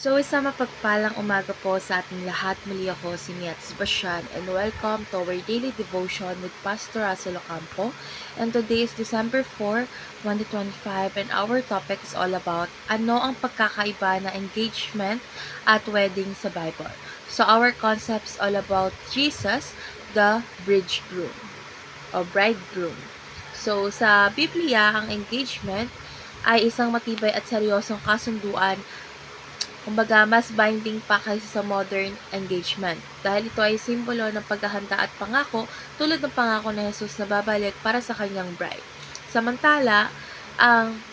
So, isang mapagpalang umaga po sa ating lahat. Muli ako si Miat Sebastian and welcome to our daily devotion with Pastor Russell Ocampo. And today is December 4, 2025 and our topic is all about ano ang pagkakaiba na engagement at wedding sa Bible. So, our concept is all about Jesus, the bridegroom o bridegroom. So, sa Biblia, ang engagement ay isang matibay at seryosong kasunduan. Kumbaga, mas binding pa kaysa sa modern engagement. Dahil ito ay simbolo ng paghahanda at pangako tulad ng pangako na Jesus na babalik para sa kanyang bride. Samantala, ang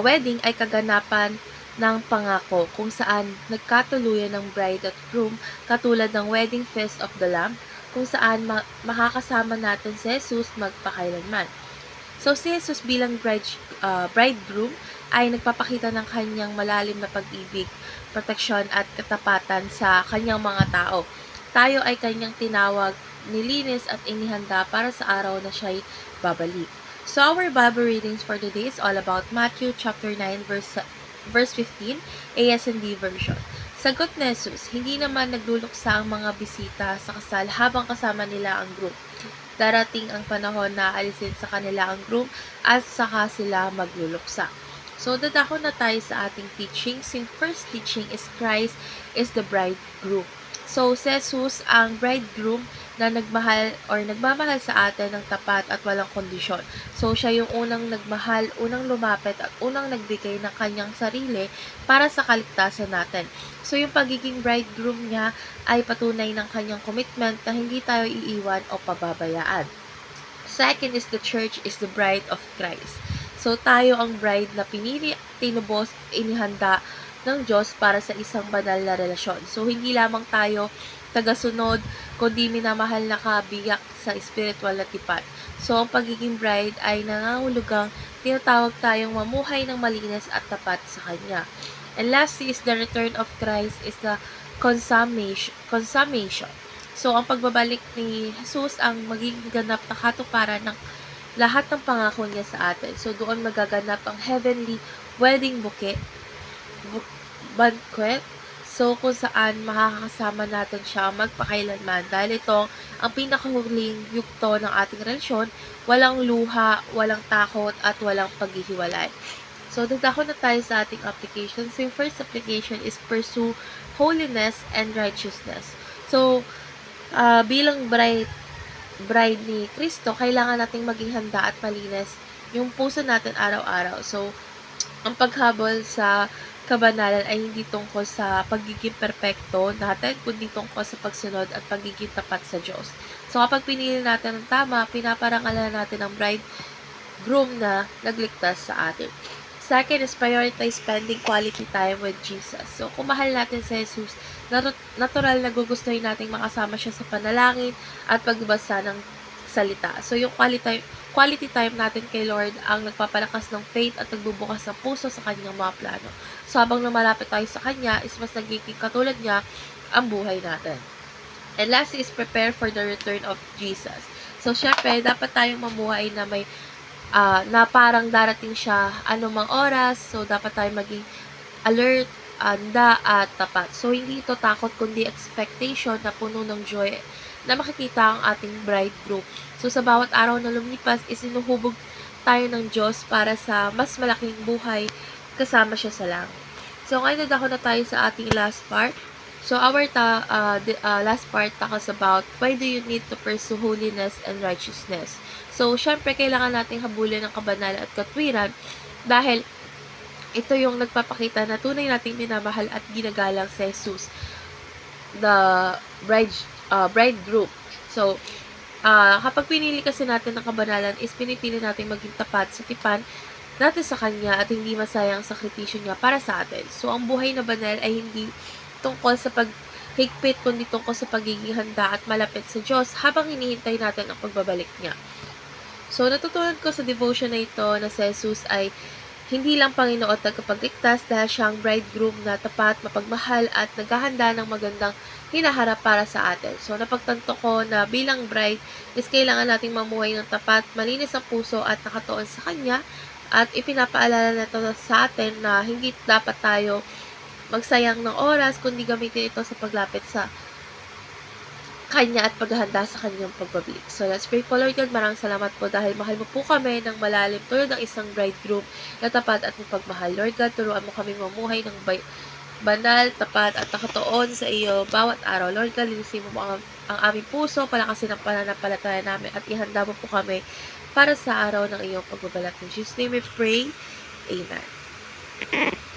wedding ay kaganapan ng pangako kung saan nagkatuluyan ng bride at groom katulad ng wedding feast of the Lamb kung saan makakasama natin si Jesus magpakailanman. So, si Jesus bilang bridegroom ay nagpapakita ng kanyang malalim na pag-ibig, proteksyon at katapatan sa kanyang mga tao. Tayo ay kanyang tinawag, nilinis at inihanda para sa araw na siya'y babalik. So, our Bible readings for today is all about Matthew chapter 9 verse 15, ASND version. Sagot ni Jesus, hindi naman nagluluksa ang mga bisita sa kasal habang kasama nila ang group. Darating ang panahon na alisin sa kanila ang groom at saka sila magluluksa. So, dadako na tayo sa ating teaching. Yung first teaching is Christ is the bridegroom. So, si Jesus ang bridegroom na nagmamahal sa atin ng tapat at walang kondisyon. So, siya yung unang nagmahal, unang lumapit at unang nagbigay ng kanyang sarili para sa kaligtasan natin. So, yung pagiging bridegroom niya ay patunay ng kanyang commitment na hindi tayo iiwan o pababayaan. Second is the church is the bride of Christ. So, tayo ang bride na pinili, tinubos, inihanda ng Diyos para sa isang banal na relasyon. So, hindi lamang tayo tagasunod, kundi minamahal na kabiyak sa spiritual na tipan. So, ang pagiging bride ay nangangahulugang tinatawag tayong mamuhay ng malinis at tapat sa Kanya. And lastly is the return of Christ is the consummation. So, ang pagbabalik ni Jesus ang magiging ganap na katuparan ng lahat ng pangako niya sa atin. So, doon magaganap ang heavenly wedding banquet. So, kung saan makakasama natin siya magpakailanman. Dahil ito ang pinakahuling yugto ng ating relasyon, walang luha, walang takot, at walang paghihiwalay. So, dadako na tayo sa ating application. So, yung first application is pursue holiness and righteousness. So, bilang bride ni Kristo, kailangan nating maging handa at malinis yung puso natin araw-araw. So, ang paghabol sa kabanalan ay hindi tungkol sa pagiging perpekto natin, kundi tungkol sa pagsunod at pagiging tapat sa Diyos. So, kapag pinili natin ang tama, pinaparangalan natin ang bridegroom na nagligtas sa atin. Second is prioritize spending quality time with Jesus. So, kung mahal natin si Jesus, natural na gugustuhin natin makasama siya sa panalangin at pagbasa ng salita. So, yung quality time natin kay Lord ang nagpapalakas ng faith at nagbubukas ng puso sa kanyang mga plano. So, habang lumalapit tayo sa kanya, is mas nagiging katulad niya ang buhay natin. And lastly is prepare for the return of Jesus. So, syempre, dapat tayong mamuhay na may na parang darating siya anumang oras. So, dapat tayo maging alert, handa, at tapat. So, hindi ito takot, kundi expectation na puno ng joy na makikita ang ating bridegroom. So, sa bawat araw na lumipas, isinuhubog tayo ng Diyos para sa mas malaking buhay kasama siya sa langit. So, ngayon na tayo sa ating last part. So, our last part talks about why do you need to pursue holiness and righteousness. So, syempre, kailangan nating habulin ng kabanalan at katwiran dahil ito yung nagpapakita na tunay nating minamahal at ginagalang si Jesus, the bridegroom. So, kapag pinili kasi natin ng kabanalan is pinipili natin maging tapat sa tipan natin sa Kanya at hindi masayang sakripisyo niya para sa atin. So, ang buhay na banal ay hindi tungkol sa paghigpit, kundi tungkol sa pagiging handa at malapit sa Diyos habang hinihintay natin ang pagbabalik niya. So, natutunan ko sa devotion na ito na si Jesus ay hindi lang Panginoon at tagapagligtas dahil siyang bridegroom na tapat, mapagmahal at naghahanda ng magandang hinaharap para sa atin. So, napagtanto ko na bilang bride is kailangan nating mamuhay ng tapat, malinis ang puso at nakatuon sa Kanya at ipinapaalala na ito sa atin na hindi dapat tayo magsayang ng oras, kundi gamitin ito sa paglapit sa Kanya at paghahanda sa Kanyang pagbabalik. So let's pray po. Lord God, maraming salamat po dahil mahal mo po kami ng malalim tulad ng isang bridegroom na tapat at mapagmahal. Lord God, turuan mo kami mamuhay ng banal, tapat at nakatuon sa iyo bawat araw. Lord God, linisin mo ang aming puso, palakasin ang pananampalataya namin at ihanda mo po kami para sa araw ng iyong pagbabalat. In Jesus' name we pray. Amen.